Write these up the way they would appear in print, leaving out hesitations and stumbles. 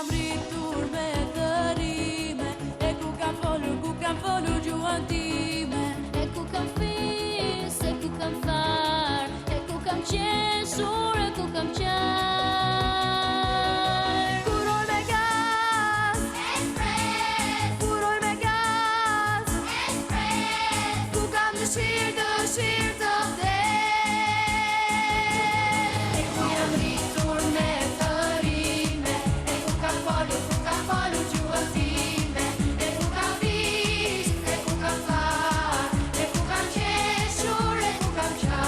jam rritur me thërime, e ku kam folur gjuhën time, e ku kam fis, e ku kam far, e ku kam qeshur, e ku kam qar. Kuroj me gaz, Express, kuroj me gaz, Express, ku kam dëshirë të vdes. E ku jam rritur me thërime, e ku kam folur gjuhën time, e ku kam fis, e ku kam far, e ku kam qeshur, e ku kam qar.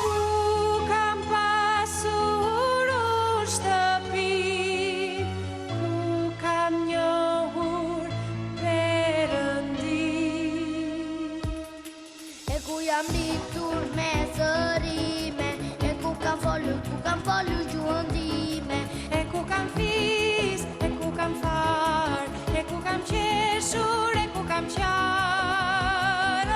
Ku kam pasur shtëpi, ku kam njohur Perëndin. e ku jam rritur me zërime, e ku kam folur gjuhën time, E ku kam fis, e ku kam far, e ku kam qeshur, e ku kam qar.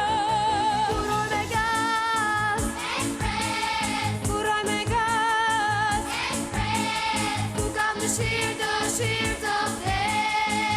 Kuroj me gaz, Express, kuroj me gaz, Express, ku kam dëshirë të vdes.